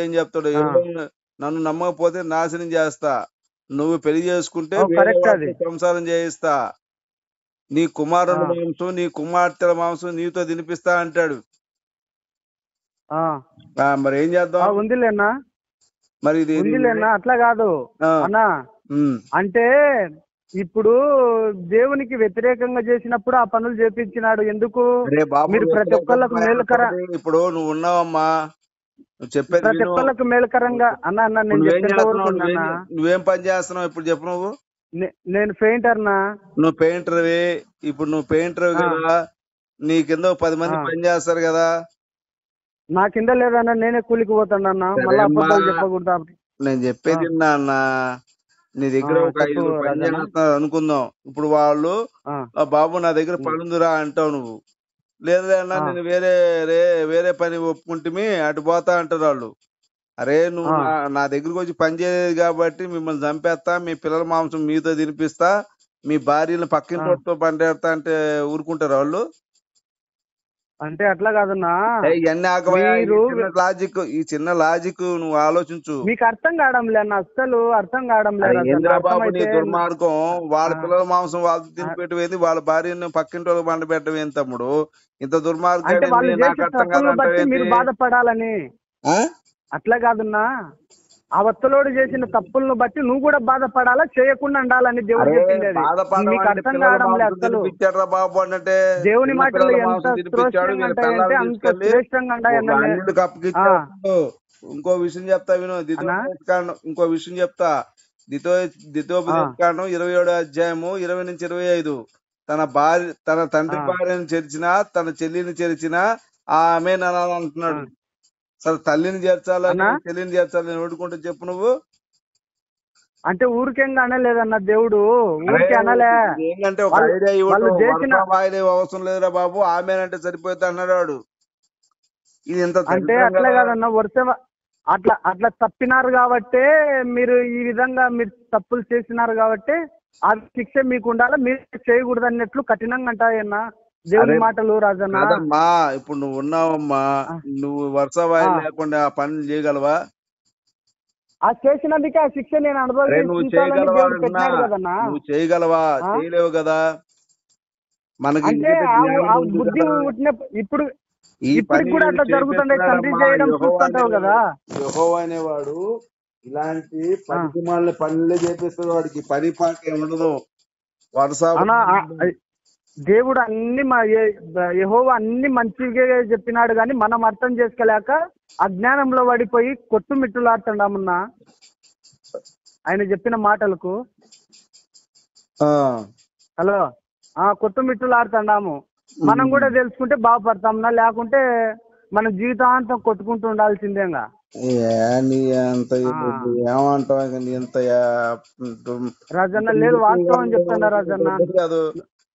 ఏం చెప్తాడు? నన్ను నమ్మకపోతే నాశనం చేస్తా, నువ్వు పెళ్లి చేసుకుంటే వేరే కరెక్ట్ అది. వాళ్ళతో సంసారం చేయిస్తా, నీ కుమారుల మాంసం నీ కుమార్తెల మాంసం నీతో తినిపిస్తా అంటాడు. మరి ఏం చేద్దాం? ఉందిలేనా, మరి ఇది ఉందిలేనా, అట్లా కాదు అన్నా. అంటే ఇప్పుడు దేవునికి వ్యతిరేకంగా చేసినప్పుడు ఆ పనులు చేపించినాడు ఎందుకు? మీరు ప్రతి ఒక్కళ్ళకు మేలుకర, ఇప్పుడు నువ్వు ఉన్నావమ్మా, నువ్వు చెప్పేది ప్రతి ఒక్కళ్ళకు మేలుకరంగా అన్న నేను చెప్పేంత వరకు నువ్వేం పని చేస్తున్నావు ఇప్పుడు చెప్పు. నువ్వు నేను పెయింటర్ నా. నువ్వు పెయింటర్వి, ఇప్పుడు నువ్వు పెయింటర్ కదా, నీ కింద 10 మంది పని చేస్తారు కదా. నా కింద లేదన్నా, నేనే కూలికి పోతానన్నా, మళ్ళీ అబద్ధాలు చెప్పకూడదు. నేను చెప్పేది అన్న, నీ దగ్గర ఒక 5 పని చేస్తున్నారు అనుకుందాం. ఇప్పుడు వాళ్ళు బాబు నా దగ్గర పని ఉందిరా అంటావు నువ్వు, లేదన్నా నేను వేరే పని ఒప్పుకుంటే అటు పోతా అంటారు వాళ్ళు. అరే నువ్వు నా దగ్గరకు వచ్చి పని చేయలేదు కాబట్టి మిమ్మల్ని చంపేస్తా, మీ పిల్లల మాంసం మీతో తినిపిస్తా, మీ భార్యను పక్కింటితో పండేస్తా అంటే ఊరుకుంటారు వాళ్ళు? అంటే అట్లా కాదన్నా, లాజిక్, ఈ చిన్న లాజిక్ నువ్వు ఆలోచించు. మీకు అర్థం కావడంలే అన్న, అస్సలు అర్థం కావడంలేదు. దుర్మార్గం, వాళ్ళ పిల్లల మాంసం వాళ్ళతో తినిపెట్టేది, వాళ్ళ భార్యను పక్కింటి వాళ్ళకి పండ పెట్టడం ఏం తమ్ముడు? ఇంత దుర్మార్గం మీరు బాధపడాలని అట్లా కాదన్నా, ఆ వత్తలోడు చేసిన తప్పులను బట్టి నువ్వు కూడా బాధపడాలా, చేయకుండా ఉండాలని దేవుడు చెప్పింది. మీకు అర్థం కావడం లేదు. బాబు అంటే దేవుని మాటలు ఎంత శ్రేష్టంగా ఉంటాయంటే అంత శ్రేష్టంగా ఉంటాయి. ఇంకో విషయం చెప్తా విను, ఇంకో విషయం చెప్తా. ద్వితోపదేశకాండం 27వ అధ్యాయము 20 నుంచి 25. తన తండ్రి భార్యను చేర్చినా తన చెల్లిని చేర్చినా ఆమె అంటున్నాడు. అసలు తల్లిని చేర్చాలని చెల్లిని చేర్చాలని ఓడుకుంటే చెప్పు నువ్వు. అంటే ఊరికేంగా అనలేదన్న దేవుడు, ఊరికే అనలే. ఏంటంటే ఒక ఐడియా ఇవ్వడం అవసరం లేదురా బాబు, ఆమెనంటే సరిపోతుంది అన్నాడు వాడు. ఇది ఎంత అంటే అట్లా కాదన్న, అట్లా తప్పినారు కాబట్టే మీరు ఈ విధంగా మీరు తప్పులు చేసినారు కాబట్టి ఆ శిక్ష మీకు ఉండాలా, మీరు చేయకూడదు అన్నట్లు కఠినంగా అంటాయన్నా దేవుని మాటలు. రాజన్నా ఇప్పుడు నువ్వు ఉన్నావమ్మా, నువ్వు వరుస వాయి లేకుండా ఆ పనులు చేయగలవా? ఆ చేసినందుకే ఆ శిక్ష నేను అనుభవించాలని. నువ్వు చేయగలవా? చేయలేవు కదా. మనకి బుద్ధి ఇప్పుడు కూడా అట్లా జరుగుతుండే, తండ్రి చేయడం చూస్తుంటావు కదా. యెహోవా అనేవాడు ఇలాంటి పనికిమాలిన పనులే చేపిస్తాడు, వాడికి పని పాట ఉండదు. వరుస దేవుడు అన్ని యెహోవా అన్ని మంచిగా చెప్పినాడు, కానీ మనం అర్థం చేసుకోలేక అజ్ఞానంలో పడిపోయి కొట్టుమిట్టులాడుతున్నామన్నా ఆయన చెప్పిన మాటలకు. హలో, కొట్టుమిట్టులాడుతున్నాము. మనం కూడా తెలుసుకుంటే బాగుపడతామన్నా, లేకుంటే మన జీవితాంతం కొట్టుకుంటూ ఉండాల్సిందేగా. రాజన్న లేదు, వాస్తవం చెప్తున్నా రాజన్న.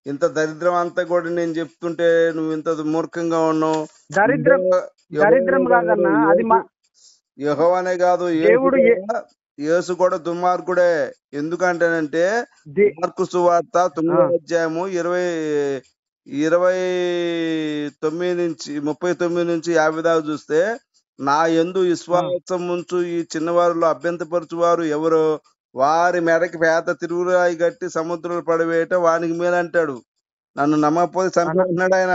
ఇంత దరిద్రం అంతా కూడా నేను చెప్తుంటే నువ్వు ఇంత మూర్ఖంగా ఉన్నావు. దరిద్రం కాదన్నా, అది యెహోవానే కాదు, యేసు కూడా దుర్మార్గుడే. ఎందుకంటేనంటే మార్కు సువార్త 9వ అధ్యాయము 29 నుంచి 39 నుంచి 50 దాకా చూస్తే, నా యందు విశ్వాసం ఉంచు ఈ చిన్నవారిలో అభ్యంతరపరచువారు ఎవరో వారి మెడకి పేద తిరుగురాయి గట్టి సముద్రంలో పడివేయటం వానికి మేలంటాడు. నన్ను నమ్మకపోతే చంపేస్తున్నాడు ఆయన.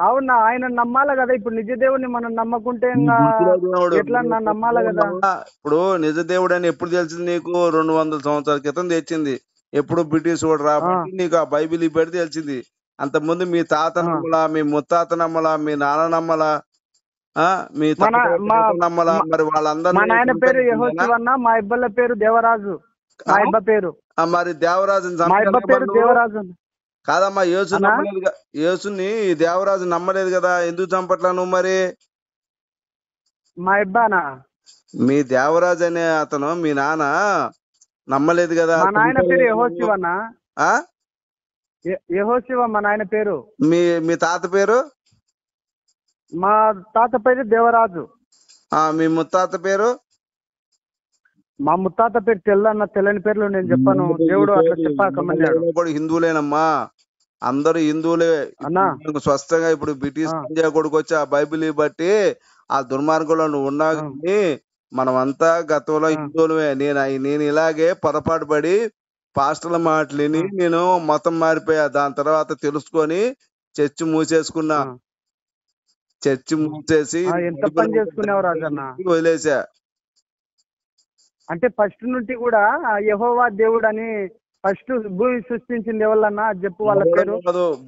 అవునా, ఆయన నమ్మాలి కదా. ఇప్పుడు నిజ దేవుడిని మనం నమ్మకుంటే ఎట్లా నమ్మాలి కదా. ఇప్పుడు నిజ దేవుడు అని ఎప్పుడు తెలిసింది నీకు? 200 సంవత్సరాల క్రితం తెచ్చింది. ఎప్పుడు బ్రిటిష్ వాడు రాబట్టి నీకు ఆ బైబిల్ పెడితే తెలిసింది. అంతకుముందు మీ తాత నమ్మలా, మీ ముత్తాత నమ్మలా, మీ నాన్న నమ్మలా, మీ నమ్మలా? మరి వాళ్ళందరూ మా నాయన పేరు యెహోషువన్న, మా ఇబ్బల పేరు దేవరాజు. మా ఇబ్బ పేరు మరి దేవరాజు దేవరాజు కాదమ్మా. యేసు నమ్మలేదు, యేసుని దేవరాజు నమ్మలేదు కదా, ఎందుకు చంపట్లా నువ్వు మరి? మా ఇబ్బానా, మీ దేవరాజు అనే అతను మీ నాన్న నమ్మలేదు కదా. మా నాయన పేరు యెహోషువన్న. యెహోషువ మా నాయన పేరు. మీ తాత పేరు? మా తాత పేరు దేవరాజు. మీ ముత్తాత పేరు? మా ముత్తాత పేరు తెల్లని పేర్లు నేను చెప్పాను. దేవుడు అట్లా చెప్పాకమన్నాడు. హిందువులేనమ్మా, అందరూ హిందువులే. స్వస్థంగా ఇప్పుడు బ్రిటిష్ పంజా కొడుకు వచ్చి ఆ బైబిల్ బట్టి ఆ దుర్మార్గంలో నువ్వు ఉన్నావు కానీ మనమంతా గతంలో హిందువులమే. నేను ఇలాగే పొరపాటు పడి పాస్టర్ల మాటలు విని నేను మతం మారిపోయా. దాని తర్వాత తెలుసుకొని చర్చి మూసేసుకున్నా. చర్చి మూసేసి ఎంత పని చేసుకున్నావు రాజన్న? వదిలేసా. అంటే ఫస్ట్ నుండి కూడా యెహోవా దేవుడు అని ఫస్ట్ భూమి సృష్టించింది ఎవరన్నా చెప్పు వాళ్ళ పేరు.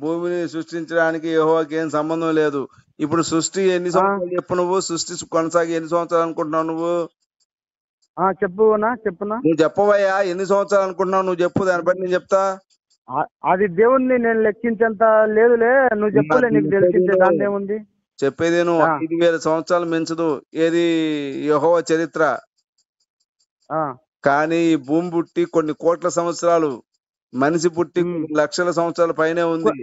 భూమిని సృష్టించడానికి యెహోవాకి ఏం సంబంధం లేదు. ఇప్పుడు సృష్టి ఎన్ని సంవత్సరాలు చెప్పు నువ్వు? సృష్టి కొనసాగి ఎన్ని సంవత్సరాలు అనుకుంటున్నావు నువ్వు? చెప్పునా నువ్వు చెప్పవయ్యా, ఎన్ని సంవత్సరాలు అనుకుంటున్నావు నువ్వు చెప్పు, దాన్ని బట్టి నేను చెప్తా. అది దేవుణ్ణి నేను లెక్కించేంత లేదులే, నువ్వు చెప్పులే, నీకు తెలిసిందే దాన్ని ఏముంది. చెప్పేది నువ్వు 5,000 సంవత్సరాలు మించదు ఏది యెహోవా చరిత్ర. కానీ ఈ భూమి పుట్టి కొన్ని కోట్ల సంవత్సరాలు, మనిషి పుట్టి లక్షల సంవత్సరాల పైనే ఉంది.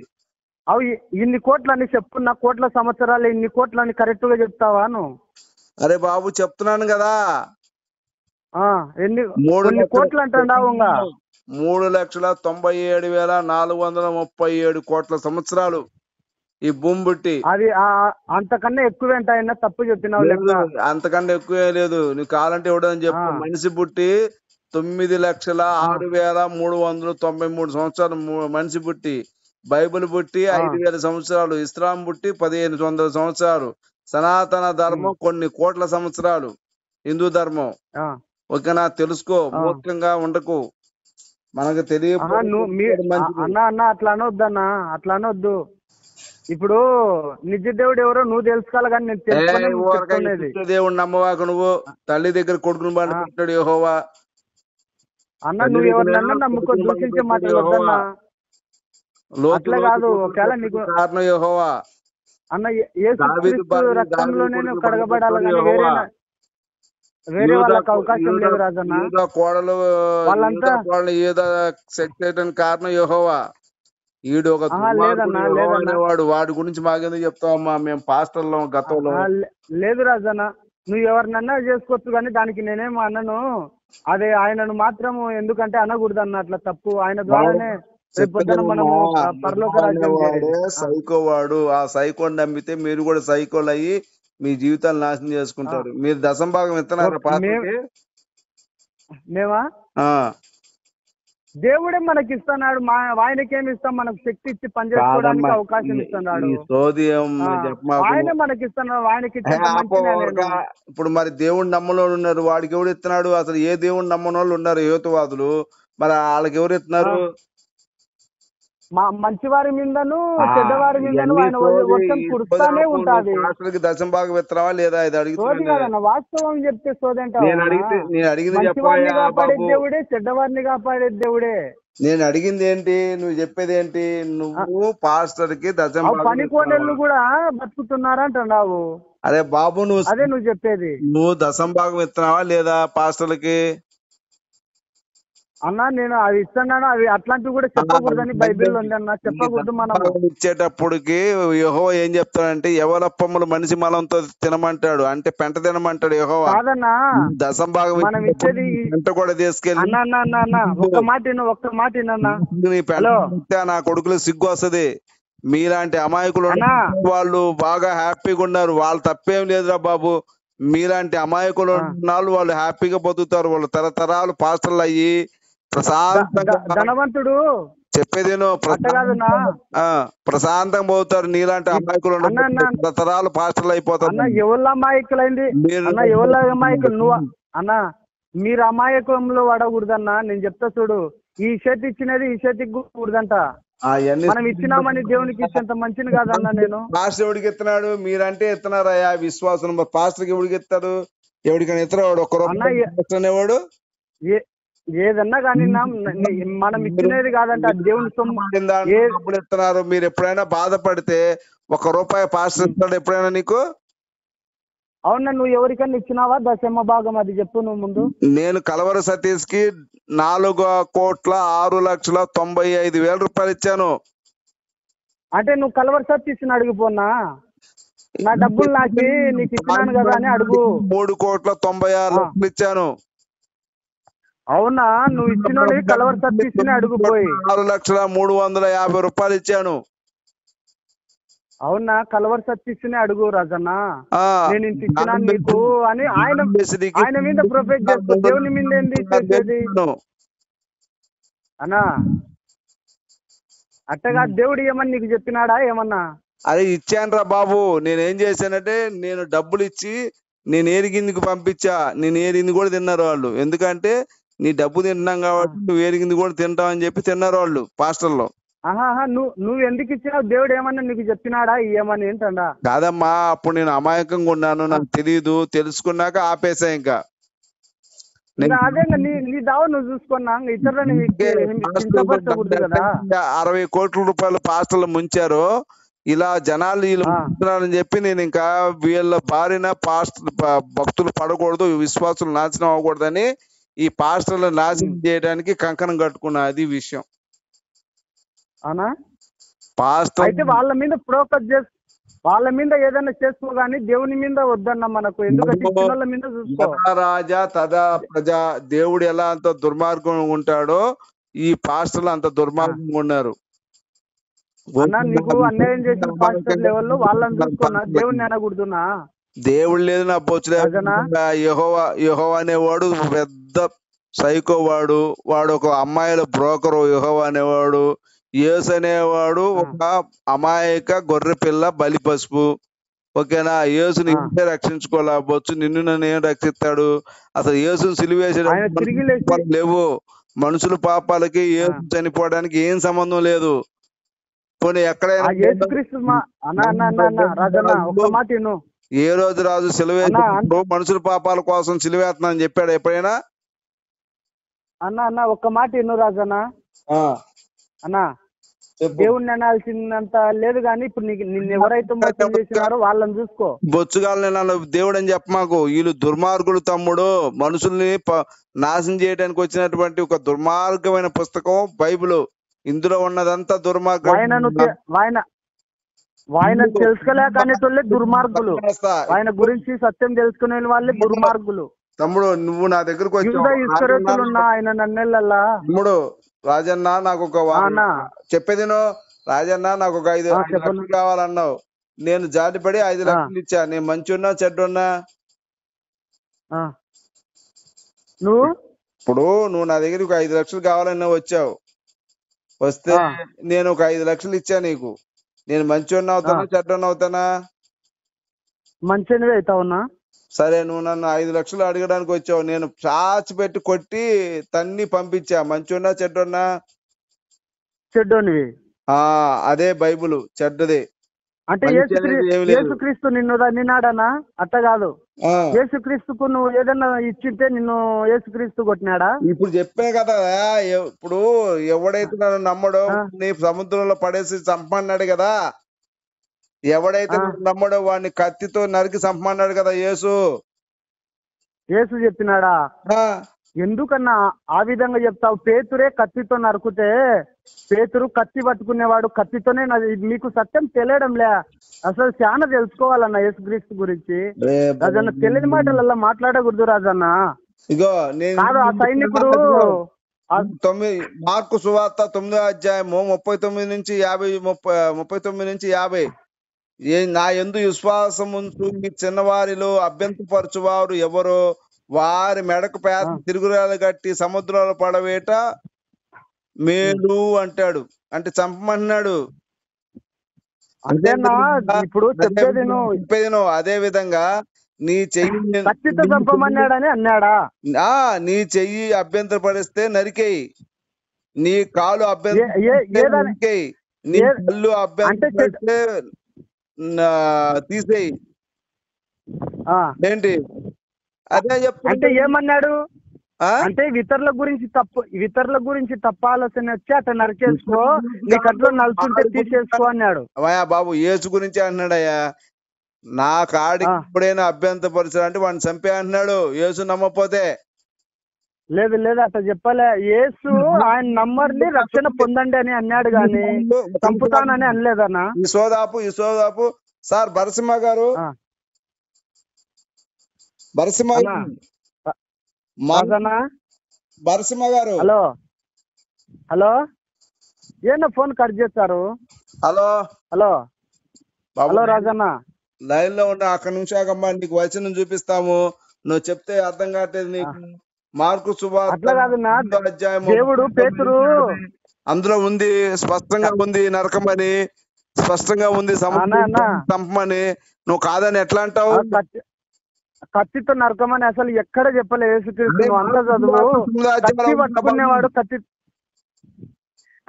అవి ఇన్ని కోట్లని చెప్పున్నా, కోట్ల సంవత్సరాలు ఇన్ని కోట్లని కరెక్ట్ గా చెప్తావా నువ్వు? అరే బాబు చెప్తున్నాను కదా, ఎన్ని కోట్లు అంటావు? 3,97,437 కోట్ల సంవత్సరాలు ఈ భూమి పుట్టి. అది అంతకన్నా ఎక్కువేంటైనా తప్పు చెప్పినావు. అంతకన్నా ఎక్కువే లేదు. నీకు కావాలంటే ఇవ్వడని చెప్పు. మనిషి పుట్టి 9,06,393 సంవత్సరాలు మనిషి పుట్టి. బైబిల్ పుట్టి 5,000 సంవత్సరాలు. ఇస్లాం పుట్టి 1,500 సంవత్సరాలు. సనాతన ధర్మం కొన్ని కోట్ల సంవత్సరాలు. హిందూ ధర్మం ఓకేనా? తెలుసుకో, మూర్ఖంగా ఉండకు. మనకు తెలియ అన్న అట్లా అనొద్దన్నా, అట్లా అనొద్దు. ఇప్పుడు నిజ దేవుడు ఎవరో నువ్వు తెలుసుకోవాలి కానీ నేను తెలుసుకునేది. దేవుడు నమ్మవాకు నువ్వు. తల్లి దగ్గర కొడుకుని బాగా పెట్టాడు యెహోవా. అన్న నువ్వు ఎవరినన్నా నమ్ముకో, దూషించే మాటలు వద్దన్నా. అట్లా కాదు, ఒకవేళ నీకు కారణం యెహోవా. అన్న యేసుక్రీస్తు రక్తంలోనే కడగబడాలి కానీ వేరే వాళ్ళకి అవకాశం లేదు రాజన్న. కోడలు వాళ్ళంతా సెక్స్ చేయడానికి కారణం యెహోవా. ఈడు ఒక వాడు, వాడి గురించి మాకెందుకు చెప్తావమ్మా? మేము పాస్టర్లో గతంలో. లేదు రాజన్న, నువ్వు ఎవరినన్నా చేసుకోవచ్చు కానీ దానికి నేనేం అన్నను. అదే ఆయనను మాత్రం ఎందుకంటే అనకూడదు అన్న, అట్లా తప్పు. ఆయన ద్వారానే మనము పరలోక రాజ్యం. సైకో వాడు, ఆ సైకోని నమ్మితే మీరు కూడా సైకోలు అయ్యి మీ జీవితాలు నాశనం చేసుకుంటారు. మీరు దశంభాగం ఇస్తున్నారా పాస్టర్కి? మేమా? దేవుడే మనకి ఇస్తున్నాడు, ఆయనకేమి ఇస్తాం? మనకు శక్తి ఇచ్చి పనిచేసుకోవడానికి అవకాశం ఇస్తున్నాడు. ఆయన మనకి ఇస్తున్నాడు, ఆయనకి. ఇప్పుడు మరి దేవుడు నమ్మనోళ్ళు ఉన్నారు, వాడికి ఎవరు ఇస్తున్నాడు? అసలు ఏ దేవుడు నమ్మనోళ్ళు ఉన్నారు? హేతువాదులు. మరి వాళ్ళకి ఎవరు ఇస్తున్నారు? మంచి వారి మీదను చెడ్డవారి మీదను ఆయన వర్షం కురుస్తానే ఉంటాది. దశంభాగం ఇస్తున్నావా లేదా? ఇది అడుగుతున్నా. వాస్తవం చెప్తే సోదంటావు. మంచి వారిని కాపాడే దేవుడే, చెడ్డవారిని కాపాడే దేవుడే. నేను అడిగింది ఏంటి, నువ్వు చెప్పేది ఏంటి? నువ్వు పాస్టర్ కి దశంభాగం, పని కోడళ్ళు కూడా బతుకుతున్నారంటున్నావు. అరే బాబు అదే నువ్వు చెప్పేది. నువ్వు దశంభాగం ఇస్తున్నావా లేదా పాస్టర్లకి? అన్నా నేను అవి ఇస్తున్నాను, అవి అట్లాంటివి కూడా చెప్పకూడదని బైబిల్లో ఉంది అన్న. చెప్పకూడదు. మనం ఇచ్చేటప్పటికి యెహోవా ఏం చెప్తాడంటే ఎవలప్పములు మనిషి మలంతో తినమంటాడు, అంటే పెంట తినమంటాడు యెహోవా. కాదన్నా, దశంభాగం మనం ఇచ్చేది పెంట కూడా తీసుకెళ్ళి. ఒక్క మాట నా కొడుకులు సిగ్గు వస్తుంది. మీలాంటి అమాయకులు వాళ్ళు బాగా హ్యాపీగా ఉన్నారు, వాళ్ళు తప్పేం లేదురా బాబు. మీలాంటి అమాయకులు ఉన్నారు, వాళ్ళు హ్యాపీగా బతుకుతారు. వాళ్ళు తరతరాలు పాస్టర్లు అయ్యి ధనవంతుడు చెప్పేదేనో ప్రశాంతంగా పోతారు. నీలాంటి అమాయకులు తరతరాలు పాస్టర్లు అయిపోతారు. ఎవరు అమాయకులైంది? ఎవరు అమాయకులు? నువ్వు అన్న, మీరు అమాయకంలో పడకూడదన్నా. నేను చెప్తా చూడు, ఈ చేతి ఇచ్చినది ఈ చేతికి కూడదంట. మనం ఇచ్చినామని దేవునికి ఇచ్చేంత మంచిది కాదన్నా. నేను పాస్టర్ ఎవడికి ఇస్తున్నాడు? మీరంటే ఇస్తున్నారయ్యా విశ్వాసం. పాస్టర్కి ఎవడికి ఇస్తాడు? ఎవడికైనా ఇస్తున్నాడు? ఒక్కరోజు ఏదన్నా కానీ మనం ఇచ్చినది కాదంట, దేవుని సొమ్ము ఇస్తున్నారు. మీరు ఎప్పుడైనా బాధపడితే ₹1 పాస్టర్ ఇస్తాడు ఎప్పుడైనా నీకు? అవునా, నువ్వు ఎవరికైనా ఇచ్చినావా దశమ భాగం? అది చెప్పు నువ్వు ముందు. నేను కలవర సతీష్ కి 4,95,00,000 రూపాయలు ఇచ్చాను. అంటే నువ్వు కలవర సతీష్ అడిగిపోనా? నా డబ్బులు నాకి నీకు ఇచ్చినాను కదా అని అడుగు. 3,96,00,000 ఇచ్చాను. అవునా, నువ్వు ఇచ్చిన కలవర సతీష్ అడుగుపోయి 6,350,000 రూపాయలు ఇచ్చాను. అవునా, కలవరి సత్యని అడుగు రాజన్న, నేను ఇంత ఇచ్చినా నీకు అని ఆయన మీద ప్రొఫెట్ చేసుకో. దేవుని మీద ఏంది చేసేది అన్నా? అట్టగా దేవుడు ఏమని నీకు చెప్పినాడా ఏమన్నా? అదే ఇచ్చానురా బాబు. నేనేం చేశానంటే, నేను డబ్బులు ఇచ్చి నేను ఏరిగిందికి పంపించా. నేను ఏరింది కూడా తిన్నారు వాళ్ళు. ఎందుకంటే నీ డబ్బు తింటున్నాం కాబట్టి నువ్వు ఏరిగింది కూడా తింటావు అని చెప్పి తిన్నారు వాళ్ళు పాస్టర్లు. నువ్వు ఎందుకు ఇచ్చినావు? దేవుడు ఏమన్నా నీకు చెప్పినాడా ఏమని? ఏంటండా? కాదమ్మా, అప్పుడు నేను అమాయకంగా ఉన్నాను, నాకు తెలియదు. తెలుసుకున్నాక ఆపేసా. ఇంకా అదే నీ దావ నువ్వు చూసుకున్నా, ఇతరులని కించపరచకూడదు కదా. 60 కోట్ల రూపాయలు పాస్టర్లు ముంచారు. ఇలా జనాలు వీళ్ళు ముంచుతున్నారని చెప్పి నేను ఇంకా వీళ్ళ బారిన భక్తులు పడకూడదు, విశ్వాసులు నాశనం అవ్వకూడదని ఈ పాస్టర్లు నాశనం చేయడానికి కంకణం కట్టుకున్నా. అది విషయం. అవునా? పాస్టర్ అయితే వాళ్ళ మీద ప్రోకస్ చేసి వాళ్ళ మీద ఏదైనా చేసుకో గానీ దేవుని మీద వద్దన్నా మనకు. ఎందుకంటే రాజా తదా ప్రజా, దేవుడు ఎలా అంత దుర్మార్గంగా ఉంటాడో ఈ పాస్టర్లు అంత దుర్మార్గంగా ఉన్నారు. నీకు అన్యాయం చేసిన పాస్టర్ లెవెల్లో వాళ్ళని చూసుకున్నా, దేవుడిని అనకూడదునా? దేవుడు లేదు నా బొచ్చులే. యెహోవా అనేవాడు పెద్ద సైకో వాడు. వాడు ఒక అమ్మాయిల బ్రోకరు. యెహోవా అనేవాడు. యేసు అనేవాడు ఒక అమాయక గొర్రె పిల్ల బలి పసుపు. ఓకేనా? యేసుని ఇంటే రక్షించుకోలేకపోవచ్చు, నిన్ను నన్ను ఏం రక్షిస్తాడు? అసలు యేసుని సిలువేసేటప్పుడు లేవు. మనుషుల పాపాలకి యేసు చనిపోవడానికి ఏం సంబంధం లేదు. పోనీ ఎక్కడైనా ఏ రోజు రాజు సిలువేసినప్పుడు మనుషుల పాపాల కోసం సిలువేస్తున్నా అని చెప్పాడు ఎప్పుడైనా? అన్న ఒక్క మాట ఎన్నో రాజన్నా. అన్నా, దేవుణ్ణి అనాల్సినంత లేదు కానీ ఇప్పుడు నిన్ను ఎవరైతే మోసం చేసినారో వాళ్ళని చూసుకో. బొచ్చుగాలని నన్ను దేవుడు అని చెప్పమాకు. వీళ్ళు దుర్మార్గుడు తమ్ముడు. మనుషుల్ని నాశనం చేయడానికి వచ్చినటువంటి ఒక దుర్మార్గమైన పుస్తకం బైబిల్. ఇందులో ఉన్నదంతా దుర్మార్గం. ఆయన తెలుసుకోలేకనే దుర్మార్గులు. ఆయన గురించి సత్యం తెలుసుకునే వాళ్ళే దుర్మార్గులు. తమ్ముడు, నువ్వు నా దగ్గరకు వచ్చి ఆయన నన్నెళ్ళల్లా తమ్ముడు రాజన్న నాకు ఒక చెప్పేదినో. రాజన్న నాకు ఒక 5 లక్షలు కావాలన్నావు. నేను జాలిపడి 5 లక్షలు ఇచ్చా. నేను మంచి ఉన్నా చెడ్డున్నా? ఇప్పుడు నువ్వు నా దగ్గర ఒక 5 లక్షలు కావాలన్నా వచ్చావు. వస్తే నేను ఒక 5 లక్షలు ఇచ్చా నీకు. నేను మంచోడిని అవుతానా చెడ్డోడిని అవుతానా? మంచిగా అవుతావున్నా. సరే, నువ్వు నన్ను 5 లక్షలు అడగడానికి వచ్చావు. నేను చాచి పెట్టి కొట్టి తన్ని పంపించా. మంచోడినా చెడ్డోడినా? చెడ్డోనివి. అదే బైబుల్ చెడ్డదే. అంటే యేసుక్రీస్తు నిన్ను నిన్నాడనా? అట్ట కాదు, యేసుక్రీస్తుకు నువ్వు ఏదన్నా ఇచ్చింటే నిన్ను యేసుక్రీస్తు కొట్టినాడా? ఇప్పుడు చెప్పే కదా. ఇప్పుడు ఎవడైతే నన్ను నమ్మడో నీ సముద్రంలో పడేసి చంపన్నాడు కదా. ఎవడైతే నమ్మడో వాడిని కత్తితో నరికి చంపమన్నాడు కదా యేసు. చెప్పినాడా? ఎందుకన్నా ఆ విధంగా చెప్తావు? పేతురే కత్తితో నరుకుతే పేతురు కత్తి పట్టుకునేవాడు, కత్తితోనే. మీకు సత్యం తెలియడంలే. అసలు చాలా తెలుసుకోవాలన్న యేసుక్రీస్తు గురించి. రాజన్న తెలియని మాటలల్లా మాట్లాడకూడదు రాజన్న. ఇగో కాదు, ఆ సైనికుడు మార్కు సువార్త 9వ అధ్యాయము 39 నుంచి 50 నా యందు విశ్వాసం ఉంచు మీ చిన్నవారిలో అభ్యంతరపరచువారు ఎవరో వారి మెడకు పేద తిరుగురాలు కట్టి సముద్రంలో పడవేట మేలు అంటాడు. అంటే చంపమన్నాడు. ఇప్పుడు చెప్పేది అదే విధంగా నీ చెయ్యి చంపమన్నాడని అన్నాడా? నీ చెయ్యి అభ్యంతరపరిస్తే నరికేయి. నీ కాలు అభ్యంతరపరిస్తే నీ కళ్ళు అభ్యంతరపరిస్తే తీసేయి. ఏంటి అదే చెప్తా. అంటే ఏమన్నాడు? అంటే ఇతరుల గురించి తప్ప ఆలోచన వచ్చి అట్లా నరికేసుకో, నీ కట్లో నలుచుంటే తీసేసుకో అన్నాడు. అవయా బాబు, యేసు గురించి అంటున్నాడయ్యా. నా కాడికి ఎప్పుడైనా అభ్యంతరపరిచాడంటే వాడిని చంపే అంటున్నాడు. యేసు నమ్మపోతే. లేదు అట్లా చెప్పలే. యేసు ఆయన నమ్మర్ని రక్షణ పొందండి అని అన్నాడు గాని చంపుతానని అనలేదన్నా. ఈ సోదాపు సార్ బరసింహ గారు, బరసింహ గారు. హలో ఏనా ఫోన్ కట్ చేస్తారు? హలో బాబు హలో రాజన్న. లైన్ లో ఉన్న అక్కడ నిమిషాకమ్మా, నీకు వచనం చూపిస్తాము. నువ్వు చెప్తే అర్థం కావట్లేదు నీకు. మార్కు సువార్త అట్లా కాదన్నా, 8వ అధ్యాయము దేవుడు పేతురు అందులో ఉంది, స్పష్టంగా ఉంది నరకమని, స్పష్టంగా ఉంది చంపమని. నువ్వు కాదని ఎట్లా అంటావు? కత్తితో నరకమని అసలు ఎక్కడ చెప్పలే యేసుక్రీస్తు. నువ్వు అంతా చదువు.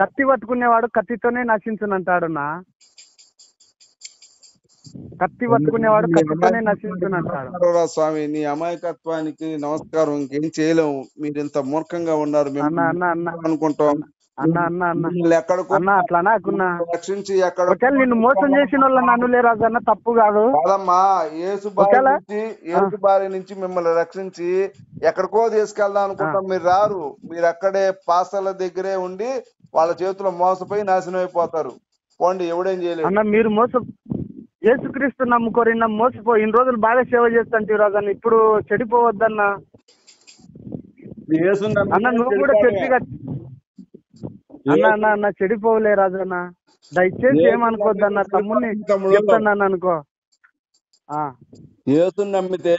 కత్తి పట్టుకునేవాడు కత్తితోనే నశించునంటాడున్నా. కత్తి పట్టుకునేవాడు కత్తితోనే నశించునంటాడు. స్వామి, నీ అమాయకత్వానికి నమస్కారం. ఇంకేం చేయలేము. మీరు ఇంత మూర్ఖంగా ఉన్నారు అనుకుంటాం. రక్షించి ఎక్కడ నిన్ను మోసం చేసిన వాళ్ళు నన్ను లేరాజన్న, తప్పు కాదు కాదమ్మా. యేసు భార్య నుంచి మిమ్మల్ని రక్షించి ఎక్కడికో తీసుకెళ్దాం అనుకుంటాం. మీరు రారు. మీరు అక్కడే పాసల దగ్గరే ఉండి వాళ్ళ చేతిలో మోసపోయి నాశనం అయిపోతారు. పోండి, ఎవడేం చేయలేదు అన్న. మీరు యేసుక్రీస్తు నమ్ముకోరి, మోసపో. ఇన్ని రోజులు బాగా సేవ చేస్తాంటే రాజన్న, ఇప్పుడు చెడిపోవద్దన్నా. అన్న నువ్వు కూడా చర్చిగా అన్న చెడిపోలే రాజన్న. దయచేసి ఏమనుకోద్దన్న. తమ్ముడిని చెప్తాను అనుకో. యేసు నమ్మితే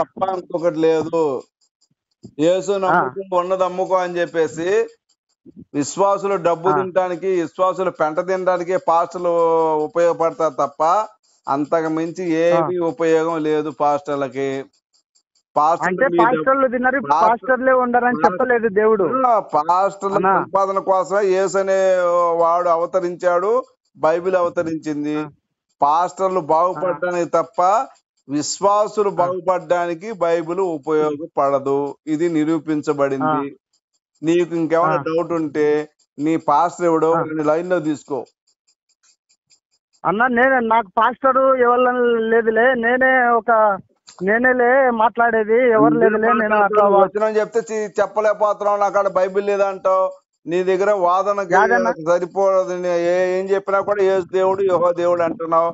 తప్ప ఇంకొకటి లేదు. యేసు నమ్ముకు ఉన్నది అమ్ముకో అని చెప్పేసి విశ్వాసులు డబ్బు తినడానికి, విశ్వాసులు పెంట తినడానికి పాస్టర్లు ఉపయోగపడతారు తప్ప అంతకు మించి ఏమీ ఉపయోగం లేదు పాస్టర్లకి. పాస్టర్లు తిన్నారు, పాస్టర్లే ఉండరని చెప్పలేదు దేవుడు. పాస్టర్ల సంపాదన కోసమే యేసు అనే వాడు అవతరించాడు, బైబిల్ అవతరించింది. పాస్టర్లు బాగుపడడానికి తప్ప విశ్వాసులు బాగుపడడానికి బైబిల్ ఉపయోగపడదు. ఇది నిరూపించబడింది. నీకు ఇంకేమైనా డౌట్ ఉంటే నీ పాస్టర్ ఎవడో లైన్ లో తీసుకో అన్న. నాకు పాస్టర్ ఎవరు లేదులే, నేనేలే మాట్లాడేది, ఎవరు లేదులే. నేను అట్లా వచనం చెప్తే చెప్పలేకపోతున్నావు, నాకు అక్కడ బైబిల్ లేదంటావు. నీ దగ్గర వాదనకి సరిపోదు. ఏం చెప్పినా కూడా యేసు దేవుడు, యెహోవా దేవుడు అంటున్నావు.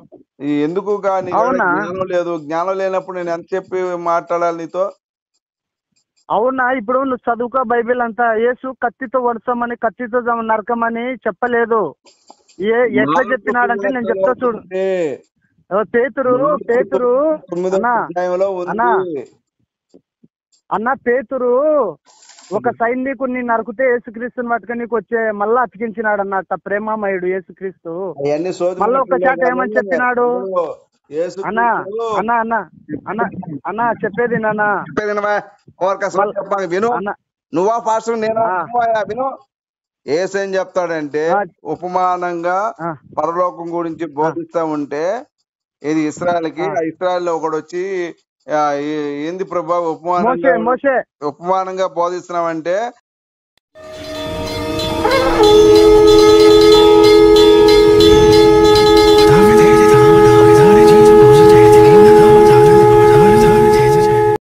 ఎందుకు? కానీ జ్ఞానం లేదు. జ్ఞానం లేనప్పుడు నేను ఎంత చెప్పి మాట్లాడాలి నీతో? అవునా, ఇప్పుడు నువ్వు చదువుకో బైబిల్ అంతా. యేసు కత్తితో వడసమని, కత్తితో నరకమని చెప్పలేదు. ఎట్లా చెప్పినాడంటే నేను చెప్తా చూడు. పేతురు పేతురు ఒక సైనికుని నరుకుతే యేసుక్రీస్తుని పట్టుకొని నీకు వచ్చే మళ్ళా అతికించినాడు అన్నట్ట. ప్రేమమయుడు యేసుక్రీస్తు. మళ్ళా ఒక చాట ఏమని చెప్పినాడు? అన్నా చెప్పేది నువ్వా పాస్టర్ విను. ఏసేం చెప్తాడంటే ఉపమానంగా పరలోకం గురించి బోధిస్తా ఉంటే, ఇది ఇస్రాయల్కి, ఇస్రాయల్ లో ఒకడు వచ్చి ఏంది ప్రభా ఉపమానంగా బోధిస్తున్నావంటే